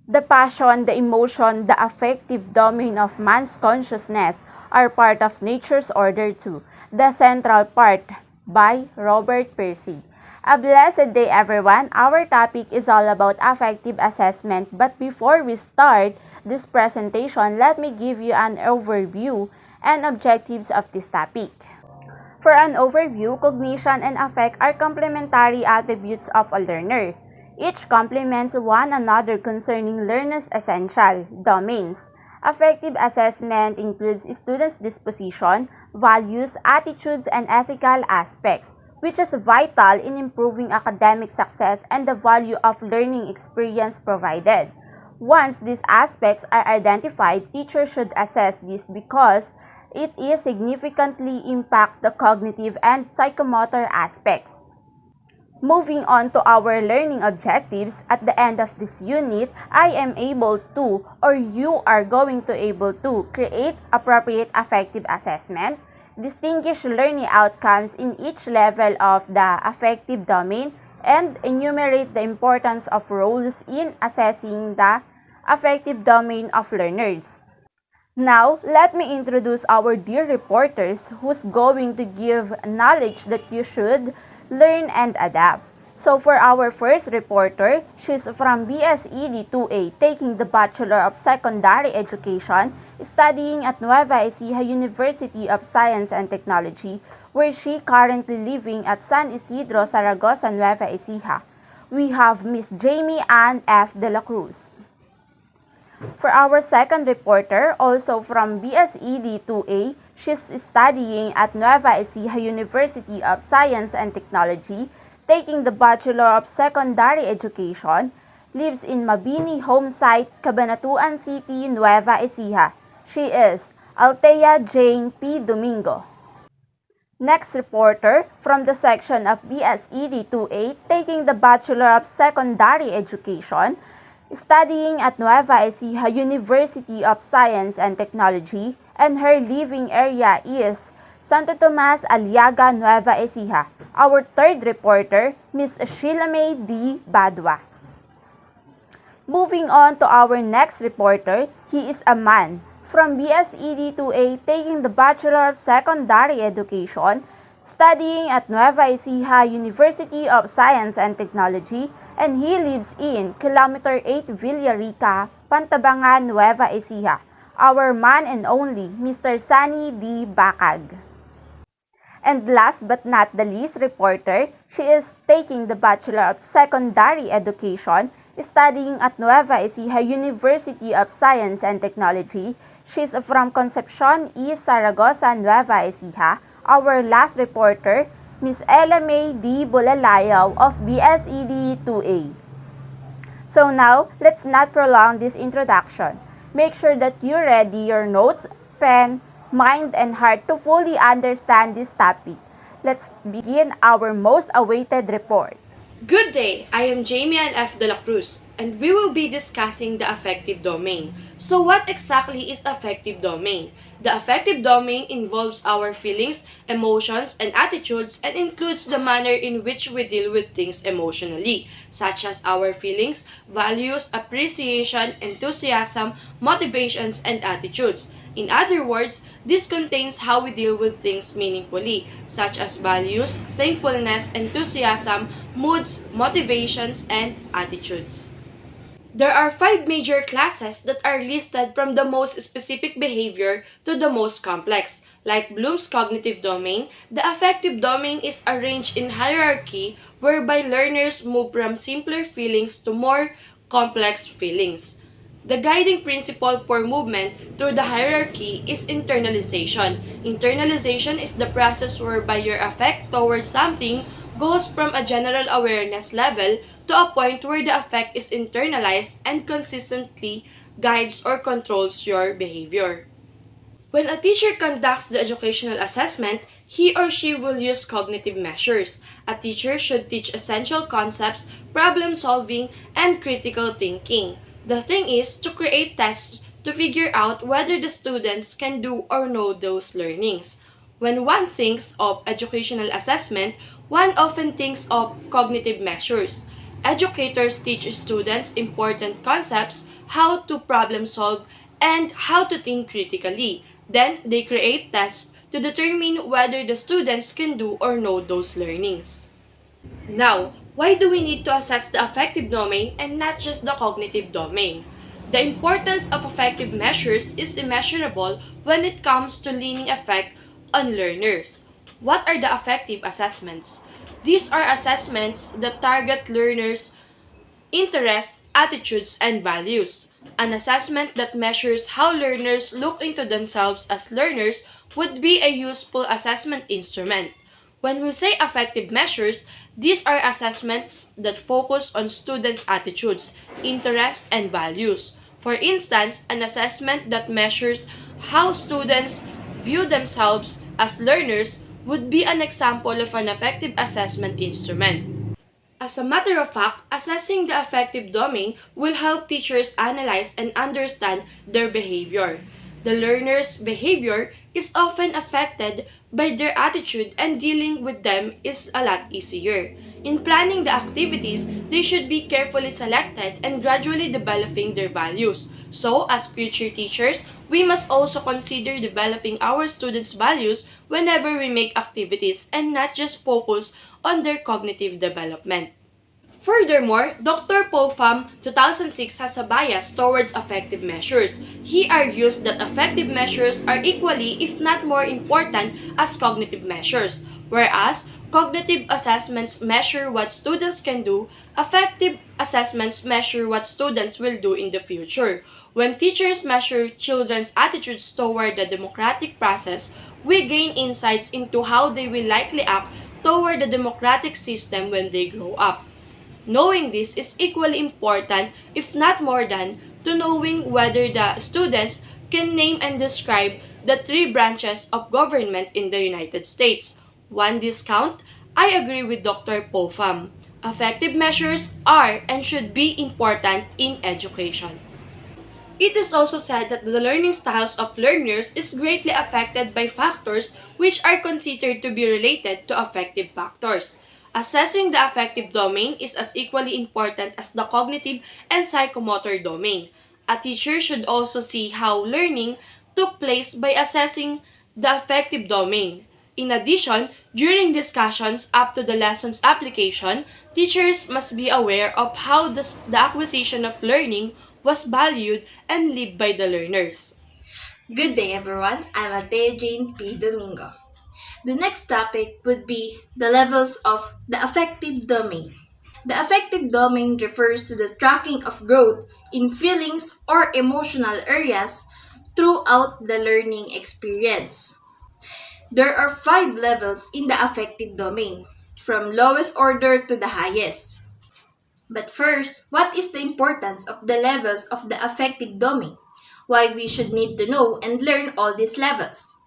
The passion, the emotion, the affective domain of man's consciousness are part of nature's order too. The Central Part by Robert Percy. A blessed day everyone. Our topic is all about affective assessment, but before we start this presentation, let me give you an overview and objectives of this topic. For an overview, cognition and affect are complementary attributes of a learner. Each complements one another concerning learners' essential domains. Affective assessment includes students' disposition, values, attitudes, and ethical aspects, which is vital in improving academic success and the value of learning experience provided. Once these aspects are identified, teachers should assess this because it significantly impacts the cognitive and psychomotor aspects. Moving on to our learning objectives, at the end of this unit, I am able to, or you are going to able to, create appropriate affective assessment, distinguish learning outcomes in each level of the affective domain, and enumerate the importance of roles in assessing the affective domain of learners. Now, let me introduce our dear reporters who's going to give knowledge that you should learn and adapt. So for our first reporter, she's from BSED 2A, taking the Bachelor of Secondary Education, studying at Nueva Ecija University of Science and Technology, where she currently living at San Isidro, Zaragoza, Nueva Ecija. We have Miss Jamie Ann F. De la Cruz. For our second reporter, also from BSED 2A, she's studying at Nueva Ecija University of Science and Technology, taking the Bachelor of Secondary Education, lives in Mabini Home Site, Cabanatuan City, Nueva Ecija. She is Althea Jane P. Domingo. Next reporter from the section of BSED 2A, taking the Bachelor of Secondary Education, studying at Nueva Ecija University of Science and Technology, and her living area is Santo Tomas Aliaga, Nueva Ecija. Our third reporter, Ms. Sheila May D. Badwa. Moving on to our next reporter, he is a man from BSED 2A, taking the Bachelor of Secondary Education, studying at Nueva Ecija University of Science and Technology, and he lives in Kilometer 8 Villarica, Pantabangan, Nueva Ecija. Our man and only, Mr. Sunny D. Bacag. And last but not the least reporter, she is taking the Bachelor of Secondary Education, studying at Nueva Ecija University of Science and Technology. She's from Concepcion East, Zaragoza, Nueva Ecija. Our last reporter, Ms. Ella May D. Bulalayaw of BSED 2A. So now, let's not prolong this introduction. Make sure that you ready your notes, pen, mind, and heart to fully understand this topic. Let's begin our most awaited report. Good day, I am Jamie Ann F. De la Cruz, and we will be discussing the affective domain. So what exactly is affective domain? The affective domain involves our feelings, emotions, and attitudes and includes the manner in which we deal with things emotionally, such as our feelings, values, appreciation, enthusiasm, motivations, and attitudes. In other words, this contains how we deal with things meaningfully, such as values, thankfulness, enthusiasm, moods, motivations, and attitudes. There are 5 major classes that are listed from the most specific behavior to the most complex. Like Bloom's cognitive domain, the affective domain is arranged in hierarchy whereby learners move from simpler feelings to more complex feelings. The guiding principle for movement through the hierarchy is internalization. Internalization is the process whereby your affect towards something goes from a general awareness level to a point where the affect is internalized and consistently guides or controls your behavior. When a teacher conducts the educational assessment, he or she will use cognitive measures. A teacher should teach essential concepts, problem solving, and critical thinking. The thing is to create tests to figure out whether the students can do or know those learnings. When one thinks of educational assessment, one often thinks of cognitive measures. Educators teach students important concepts, how to problem solve, and how to think critically. Then, they create tests to determine whether the students can do or know those learnings. Now, why do we need to assess the affective domain and not just the cognitive domain? The importance of affective measures is immeasurable when it comes to learning effect on learners. What are the affective assessments? These are assessments that target learners' interests, attitudes, and values. An assessment that measures how learners look into themselves as learners would be a useful assessment instrument. When we say affective measures, these are assessments that focus on students' attitudes, interests, and values. For instance, an assessment that measures how students view themselves as learners would be an example of an affective assessment instrument. As a matter of fact, assessing the affective domain will help teachers analyze and understand their behavior. The learner's behavior is often affected by their attitude, and dealing with them is a lot easier. In planning the activities, they should be carefully selected and gradually developing their values. So, as future teachers, we must also consider developing our students' values whenever we make activities and not just focus on their cognitive development. Furthermore, Dr. Popham 2006 has a bias towards affective measures. He argues that affective measures are equally, if not more important, as cognitive measures, whereas cognitive assessments measure what students can do, affective assessments measure what students will do in the future. When teachers measure children's attitudes toward the democratic process, we gain insights into how they will likely act toward the democratic system when they grow up. Knowing this is equally important, if not more than, to knowing whether the students can name and describe the three branches of government in the United States. One discount, I agree with Dr. Popham. Effective measures are and should be important in education. It is also said that the learning styles of learners is greatly affected by factors which are considered to be related to affective factors. Assessing the affective domain is as equally important as the cognitive and psychomotor domain. A teacher should also see how learning took place by assessing the affective domain. In addition, during discussions up to the lesson's application, teachers must be aware of how the acquisition of learning was valued and lived by the learners. Good day, everyone. I'm Althea Jane P. Domingo. The next topic would be the levels of the affective domain. The affective domain refers to the tracking of growth in feelings or emotional areas throughout the learning experience. There are 5 levels in the affective domain, from lowest order to the highest. But first, what is the importance of the levels of the affective domain? Why we should need to know and learn all these levels?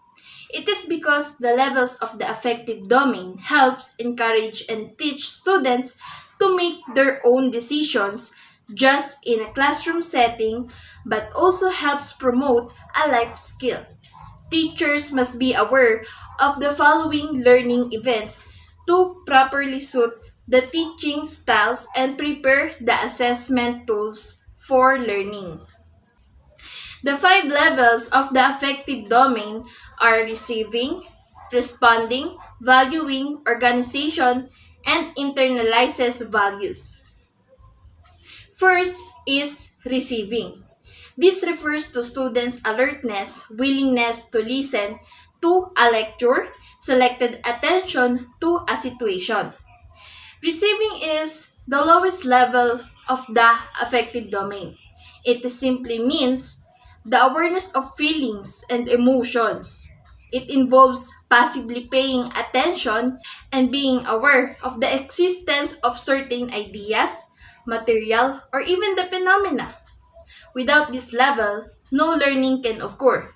It is because the levels of the affective domain helps encourage and teach students to make their own decisions just in a classroom setting, but also helps promote a life skill. Teachers must be aware of the following learning events to properly suit the teaching styles and prepare the assessment tools for learning. The 5 levels of the affective domain are receiving, responding, valuing, organization, and internalizes values. First is receiving. This refers to students' alertness, willingness to listen to a lecture, selected attention to a situation. Receiving is the lowest level of the affective domain. It simply means the awareness of feelings and emotions. It involves passively paying attention and being aware of the existence of certain ideas, material, or even the phenomena. Without this level, no learning can occur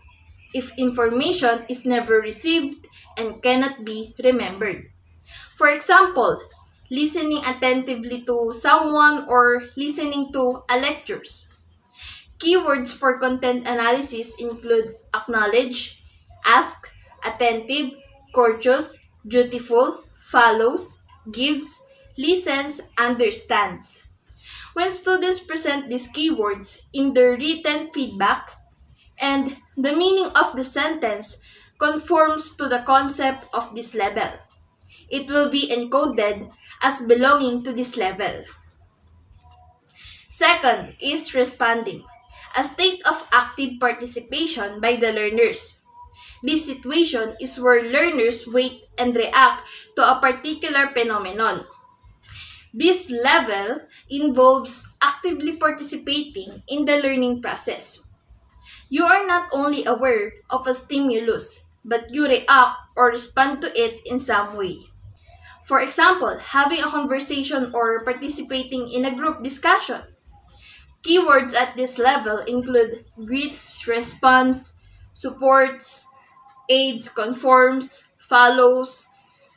if information is never received and cannot be remembered. For example, listening attentively to someone or listening to a lectures. Keywords for content analysis include acknowledge, ask, attentive, courteous, dutiful, follows, gives, listens, understands. When students present these keywords in their written feedback, and the meaning of the sentence conforms to the concept of this level, it will be encoded as belonging to this level. Second is responding, a state of active participation by the learners. This situation is where learners wait and react to a particular phenomenon. This level involves actively participating in the learning process. You are not only aware of a stimulus, but you react or respond to it in some way. For example, having a conversation or participating in a group discussion. Keywords at this level include greets, responds, supports, aids, conforms, follows,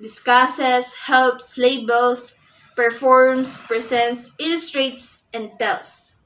discusses, helps, labels, performs, presents, illustrates, and tells.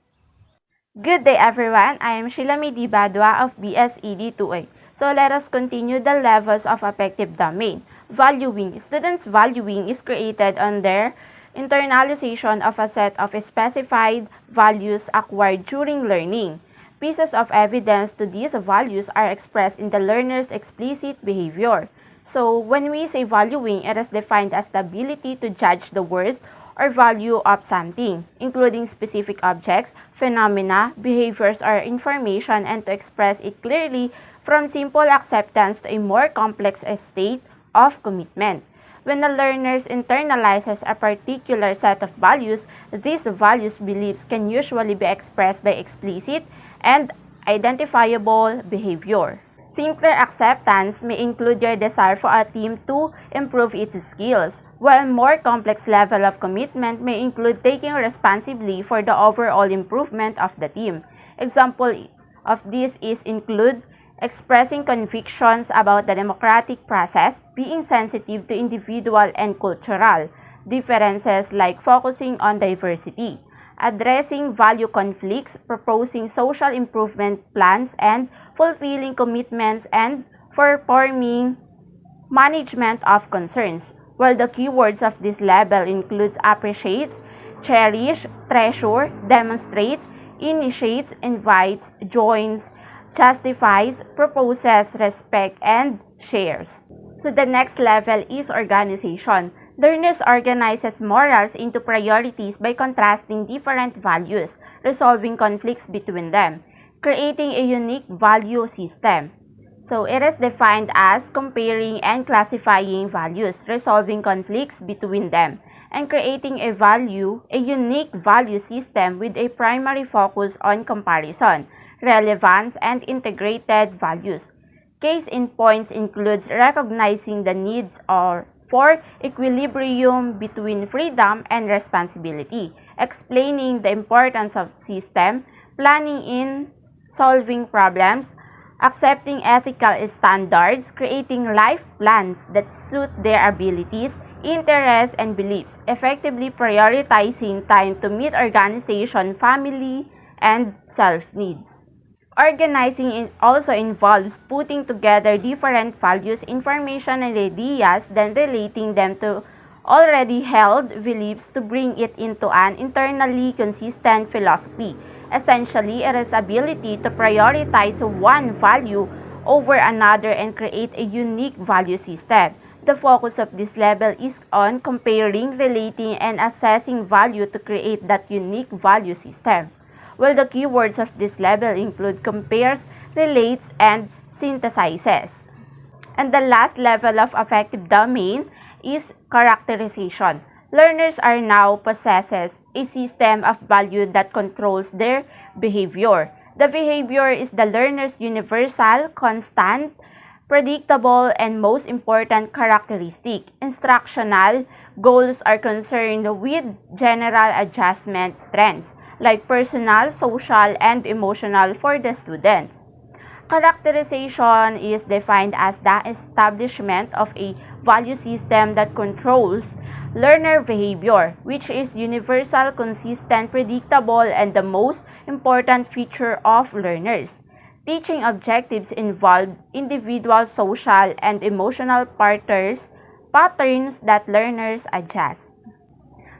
Good day everyone, I am Sheila Midi Badwa of BSED 2A. So let us continue the levels of affective domain. Valuing. Students' valuing is created on their internalization of a set of specified values acquired during learning. Pieces of evidence to these values are expressed in the learner's explicit behavior. So when we say valuing, it is defined as the ability to judge the worth or value of something, including specific objects, phenomena, behaviors, or information, and to express it clearly from simple acceptance to a more complex state of commitment. When a learner internalizes a particular set of values, these values beliefs can usually be expressed by explicit and identifiable behavior. Simpler acceptance may include your desire for a team to improve its skills, while more complex level of commitment may include taking responsibility for the overall improvement of the team. Example of this is include expressing convictions about the democratic process, being sensitive to individual and cultural differences like focusing on diversity, addressing value conflicts, proposing social improvement plans, and fulfilling commitments and performing management of concerns. While the keywords of this level includes appreciates, cherish, treasure, demonstrates, initiates, invites, joins, justifies, proposes, respect, and shares. So the next level is organization. Learners organizes morals into priorities by contrasting different values, resolving conflicts between them, creating a unique value system. So it is defined as comparing and classifying values, resolving conflicts between them, and creating a unique value system with a primary focus on comparison, relevance, and integrated values. Case in points includes recognizing the needs for equilibrium between freedom and responsibility, explaining the importance of system, planning in solving problems, accepting ethical standards, creating life plans that suit their abilities, interests, and beliefs, effectively prioritizing time to meet organization, family, and self-needs. Organizing also involves putting together different values, information, and ideas, then relating them to already held beliefs to bring it into an internally consistent philosophy. Essentially, it is ability to prioritize one value over another and create a unique value system. The focus of this level is on comparing, relating, and assessing value to create that unique value system. Well, the keywords of this level include compares, relates, and synthesizes. And the last level of affective domain is characterization. Learners are now possesses a system of value that controls their behavior. The behavior is the learner's universal, constant, predictable, and most important characteristic. Instructional goals are concerned with general adjustment trends like personal, social, and emotional for the students. Characterization is defined as the establishment of a value system that controls learner behavior, which is universal, consistent, predictable, and the most important feature of learners. Teaching objectives involve individual social and emotional patterns that learners adjust.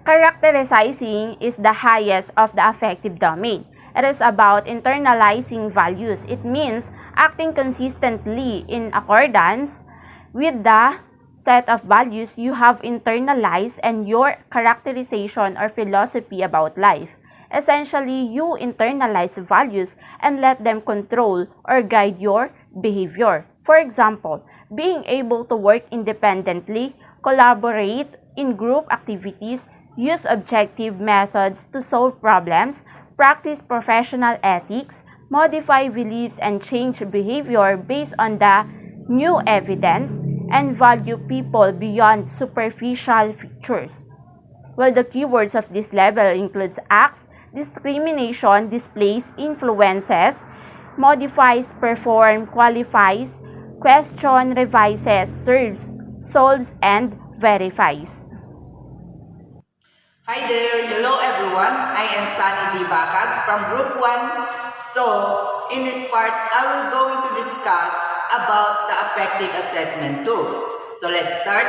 Characterizing is the highest of the affective domain. It is about internalizing values. It means acting consistently in accordance with the set of values you have internalized and your characterization or philosophy about life. Essentially, you internalize values and let them control or guide your behavior. For example, being able to work independently, collaborate in group activities, use objective methods to solve problems, practice professional ethics, modify beliefs and change behavior based on the new evidence, and value people beyond superficial features. Well, the keywords of this level includes acts, discrimination, displays, influences, modifies, perform, qualifies, question, revises, serves, solves, and verifies. Hi there, hello everyone. I am Sunny D. Bakag from Group 1. So, in this part, I will going to discuss about the affective assessment tools. So, let's start.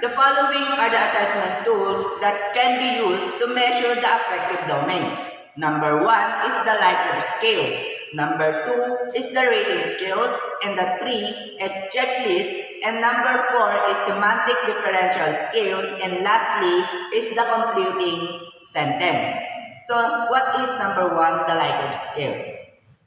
The following are the assessment tools that can be used to measure the affective domain. Number 1 is the Likert scales. Number 2 is the rating scales. And the 3 is checklist. And number 4 is semantic differential scales. And lastly is the computing sentence. So what is number 1? The Likert scales.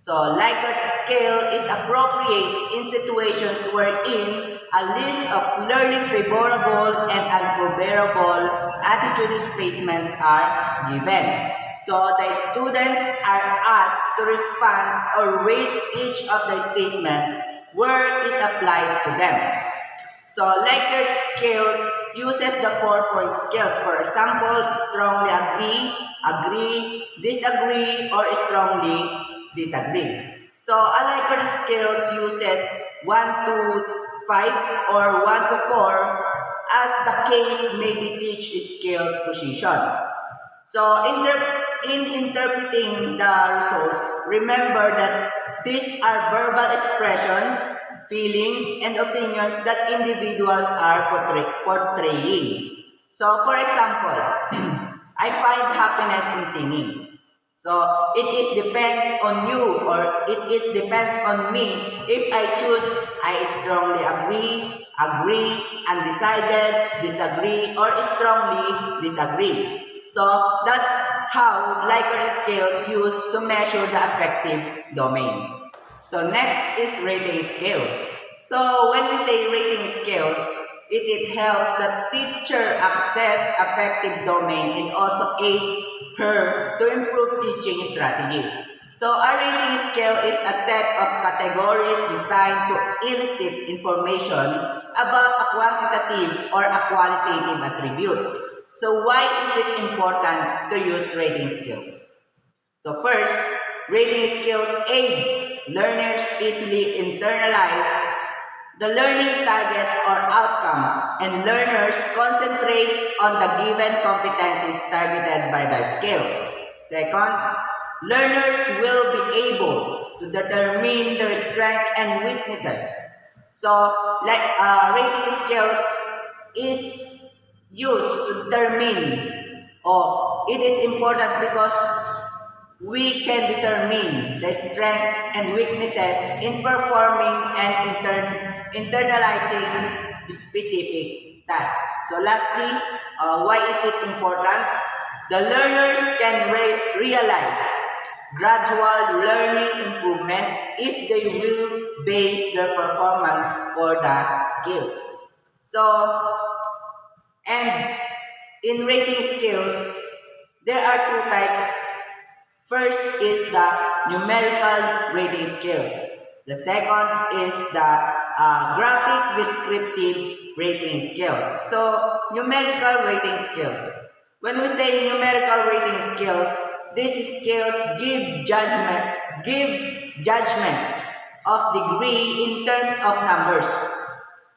So Likert scale is appropriate in situations wherein a list of learning favorable and unfavorable attitude statements are given. So the students are asked to respond or rate each of the statement where it applies to them. So Likert scales uses the 4-point scales. For example, strongly agree, agree, disagree, or strongly disagree. So a Likert scales uses 1 to 5 or 1 to 4 as the case may be teach scales position. So in interpreting the results, remember that these are verbal expressions, feelings, and opinions that individuals are portraying. So for example, I find happiness in singing. So it is depends on you or it is depends on me if I choose I strongly agree, undecided, disagree, or strongly disagree. So that's how Likert scales used to measure the affective domain. So next is rating scales. So when we say rating scales, it helps the teacher access affective domain and also aids her to improve teaching strategies. So a rating scale is a set of categories designed to elicit information about a quantitative or a qualitative attribute. So why is it important to use rating skills? So first, rating skills aids learners easily internalize the learning targets or outcomes and learners concentrate on the given competencies targeted by the skills. Second, learners will be able to determine their strengths and weaknesses. So, like rating skills is used to determine or it is important because we can determine the strengths and weaknesses in performing and internalizing specific tasks. So lastly, why is it important? The learners can realize gradual learning improvement if they will base their performance for the skills. So, and in rating skills, there are two types. First is the numerical rating skills. The second is the graphic descriptive rating skills. So, numerical rating skills. When we say numerical rating skills, these skills give judgment of degree in terms of numbers.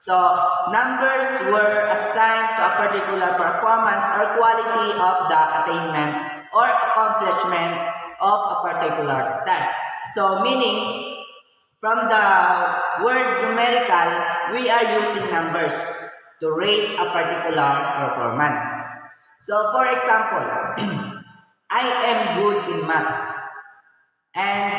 So, numbers were assigned to a particular performance or quality of the attainment or accomplishment of a particular task. So, meaning, from the word numerical, we are using numbers to rate a particular performance. So for example, I am good in math and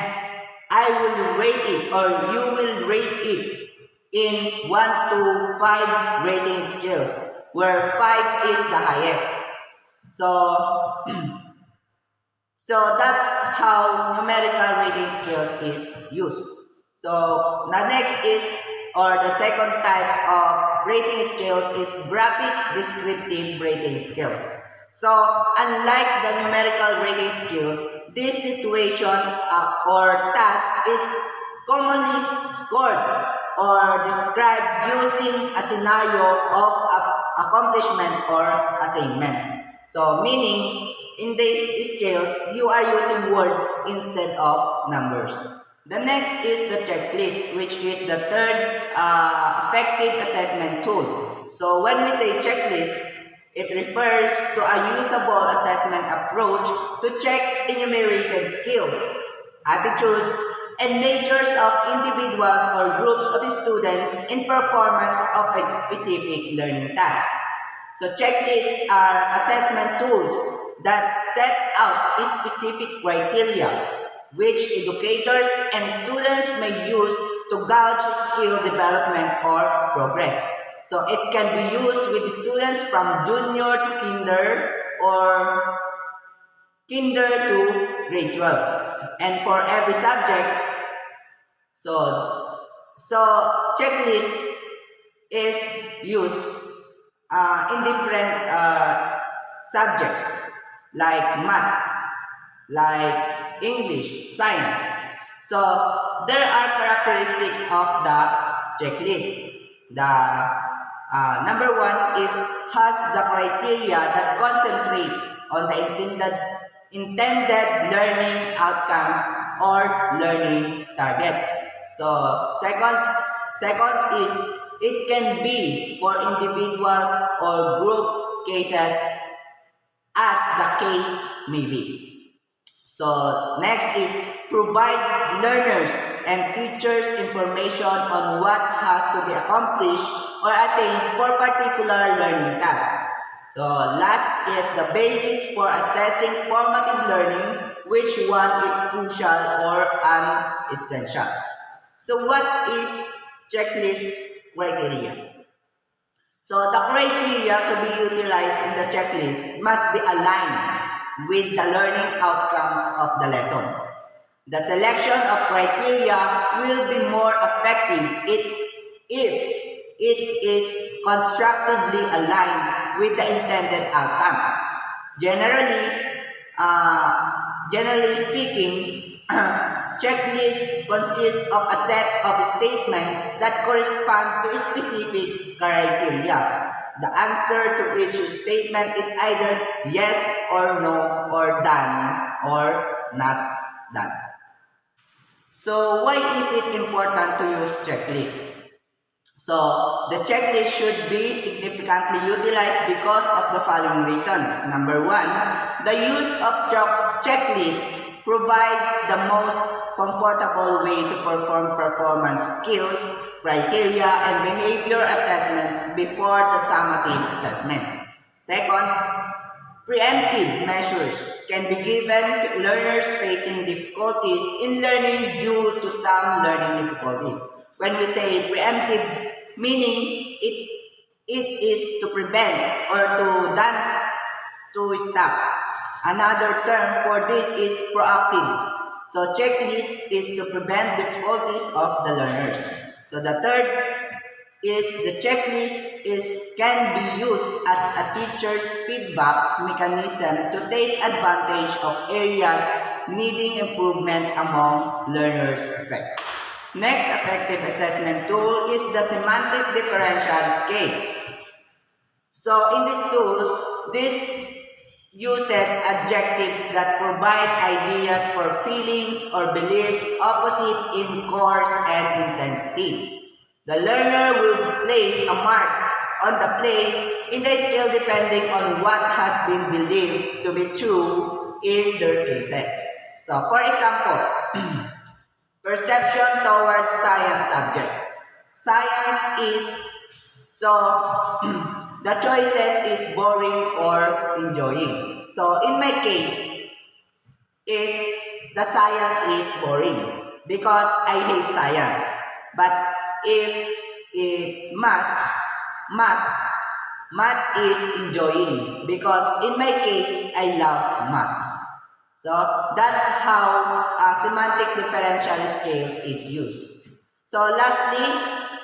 I will rate it or you will rate it in 1 to 5 rating scales where 5 is the highest. So So that's how numerical rating scales is used. So the next is, or the second type of rating scales is graphic descriptive rating scales. So unlike the numerical rating scales, this situation or task is commonly scored or described using a scenario of accomplishment or attainment. So meaning, in these scales, you are using words instead of numbers. The next is the checklist, which is the third affective assessment tool. So when we say checklist, it refers to a usable assessment approach to check enumerated skills, attitudes, and natures of individuals or groups of students in performance of a specific learning task. So checklists are assessment tools that set out specific criteria which educators and students may use to gauge skill development or progress. So it can be used with students from junior to kinder or kinder to grade 12. And for every subject, so so checklist is used in different subjects like math, like English, science. So there are characteristics of the checklist. The number one is has the criteria that concentrate on the intended learning outcomes or learning targets. So second is it can be for individuals or group cases as the case may be. So next is provides learners and teachers information on what has to be accomplished or attained for particular learning task. So last is the basis for assessing formative learning, which one is crucial or unessential. So what is checklist criteria? So the criteria to be utilized in the checklist must be aligned with the learning outcomes of the lesson. The selection of criteria will be more effective if it is constructively aligned with the intended outcomes. Generally speaking, checklist consists of a set of statements that correspond to specific criteria. The answer to each statement is either yes or no or done or not done. So why is it important to use checklist? So the checklist should be significantly utilized because of the following reasons. Number one, the use of checklist provides the most comfortable way to perform performance skills, criteria, and behavior assessments before the summative assessment. Second, preemptive measures can be given to learners facing difficulties in learning due to some learning difficulties. When we say preemptive, meaning it is to prevent or to dance to stop. Another term for this is proactive. So checklist is to prevent difficulties of the learners. So the third is the checklist can be used as a teacher's feedback mechanism to take advantage of areas needing improvement among learners' effect. Next affective assessment tool is the semantic differential scales. So in these tools, this uses adjectives that provide ideas for feelings or beliefs opposite in course and intensity. The learner will place a mark on the place in the scale depending on what has been believed to be true in their cases. So for example, perception towards science subject. Science is, so the choices is boring or enjoying. So in my case, is the science is boring because I hate science. But if it math, math is enjoying because in my case, I love math. So that's how semantic differential scales is used. So lastly,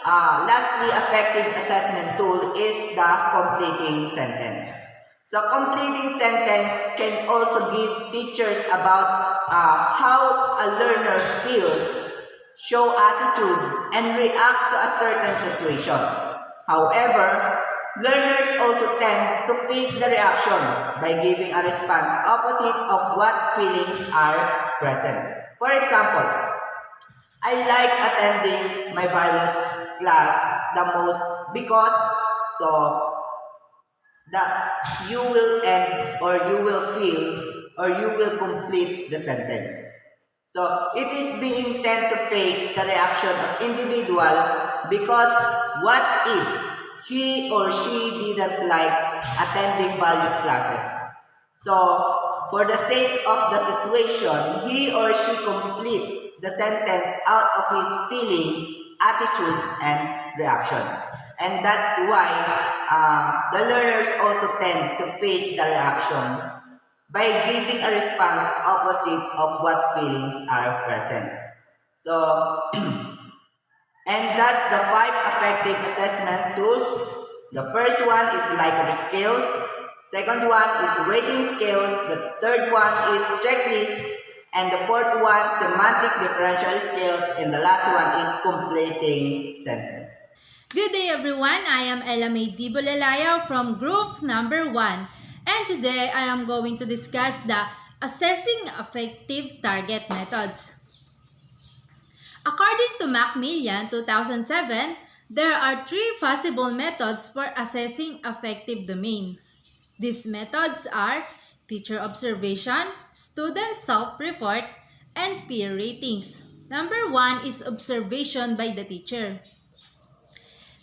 affective assessment tool is the completing sentence. So completing sentence can also give teachers about how a learner feels, show attitude, and react to a certain situation. However, learners also tend to fake the reaction by giving a response opposite of what feelings are present. For example, I like attending my biology class the most because so that you will end or you will feel or you will complete the sentence. So it is being tend to fake the reaction of individual because what if he or she didn't like attending values classes? So for the sake of the situation, he or she complete the sentence out of his feelings, attitudes, and reactions. And that's why the learners also tend to fake the reaction by giving a response opposite of what feelings are present. So, and that's the 5 effective assessment tools. The first one is Likert scales. Second one is rating scales. The third one is checklist. And the fourth one, semantic differential scales. And the last one is completing sentence. Good day everyone, I am Elamay Dibolalaya from group number 1 and today I am going to discuss the assessing effective target methods. According to Macmillan 2007, there are 3 possible methods for assessing affective domain. These methods are teacher observation, student self-report, and peer ratings. Number 1 is observation by the teacher.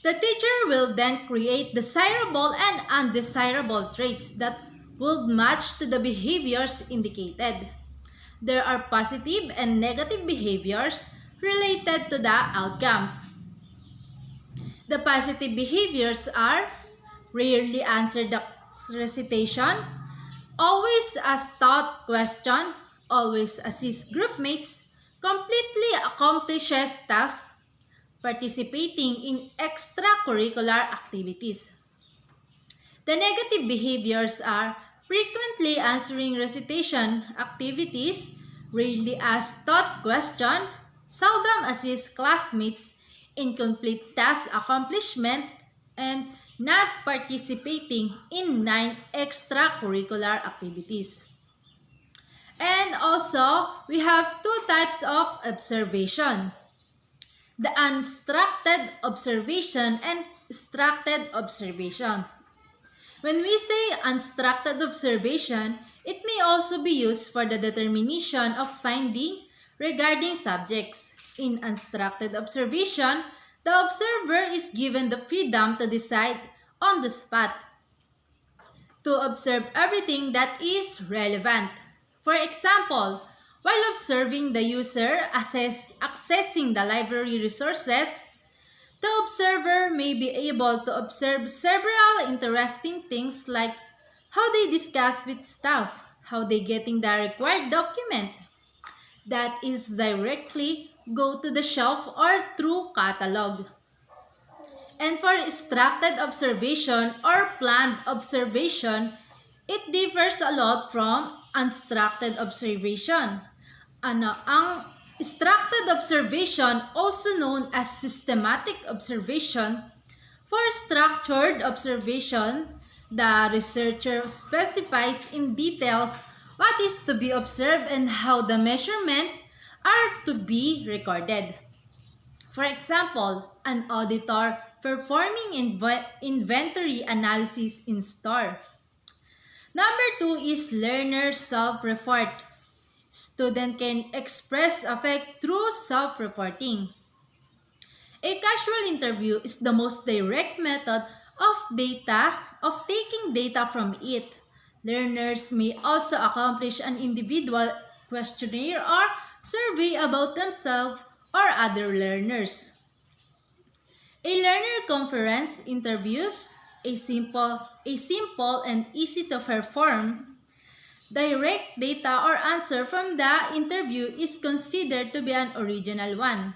The teacher will then create desirable and undesirable traits that will match to the behaviors indicated. There are positive and negative behaviors related to the outcomes. The positive behaviors are rarely answer the recitation, always ask thought question, always assist group mates, completely accomplishes tasks, participating in extracurricular activities. The negative behaviors are frequently answering recitation activities, rarely ask thought question, seldom assist classmates, incomplete task accomplishment, and not participating in 9 extracurricular activities. And also, we have 2 types of observation: the unstructured observation and structured observation. When we say unstructured observation, it may also be used for the determination of finding regarding subjects. In unstructured observation, the observer is given the freedom to decide on the spot to observe everything that is relevant. For example, while observing the user accessing the library resources, the observer may be able to observe several interesting things like how they discuss with staff, how they getting the required document that is directly go to the shelf or through catalog. And for structured observation or planned observation, it differs a lot from unstructured observation. Ang structured observation, also known as systematic observation, for structured observation, the researcher specifies in details what is to be observed and how the measurement are to be recorded. For example, an auditor performing inventory analysis in store. Number 2 is learner self-report. Student can express affect through self-reporting. A casual interview is the most direct method of taking data from it. Learners may also accomplish an individual questionnaire or survey about themselves or other learners. A learner conference interviews, a simple and easy to perform, direct data or answer from the interview is considered to be an original one.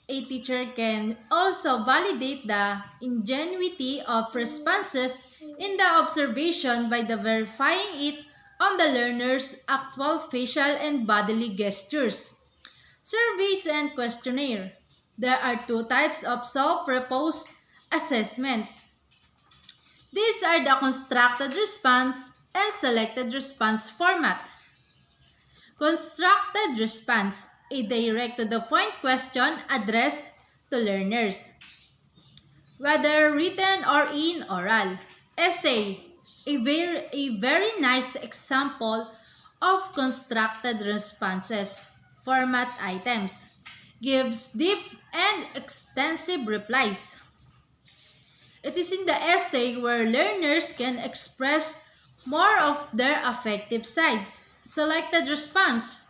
A teacher can also validate the ingenuity of responses in the observation by the verifying it on the learner's actual facial and bodily gestures. Surveys and questionnaire. There are two types of self-repose assessment. These are the constructed response and selected response format. Constructed response, a direct to the point question addressed to learners, whether written or in oral. Essay, a very nice example of constructed responses. Format items, gives deep and extensive replies. It is in the essay where learners can express more of their affective sides. Selected response.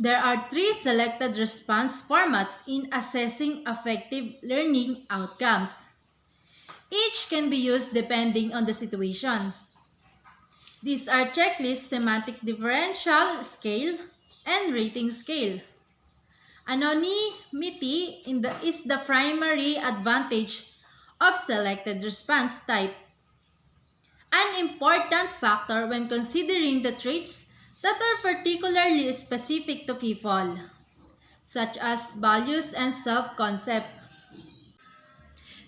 There are three selected response formats in assessing affective learning outcomes. Each can be used depending on the situation. These are checklist, semantic differential scale, and rating scale. Anonymity is the primary advantage of selected response type, an important factor when considering the traits that are particularly specific to people, such as values and self-concept.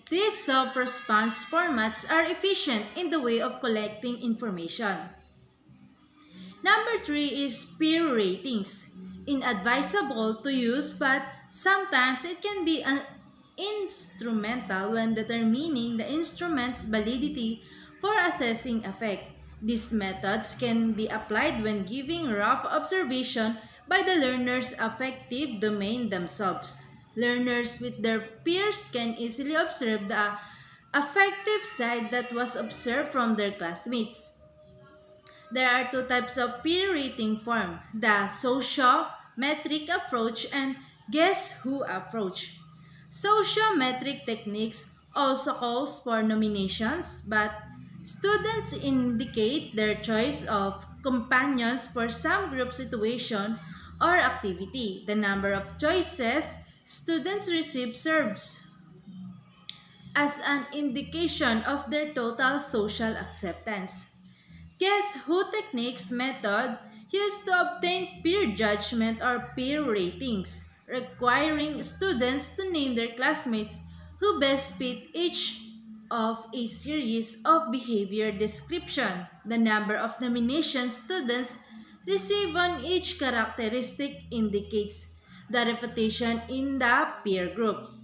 These self-response formats are efficient in the way of collecting information. Number three is peer ratings. Inadvisable to use, but sometimes it can be instrumental when determining the instrument's validity for assessing effect. These methods can be applied when giving rough observation by the learner's affective domain themselves. Learners with their peers can easily observe the affective side that was observed from their classmates. There are two types of peer rating form, the sociometric approach and guess who approach. Sociometric techniques also calls for nominations, but students indicate their choice of companions for some group situation or activity. The number of choices students receive serves as an indication of their total social acceptance. Guess who techniques method used to obtain peer judgment or peer ratings, requiring students to name their classmates who best fit each of a series of behavior description. The number of nominations students receive on each characteristic indicates the reputation in the peer group.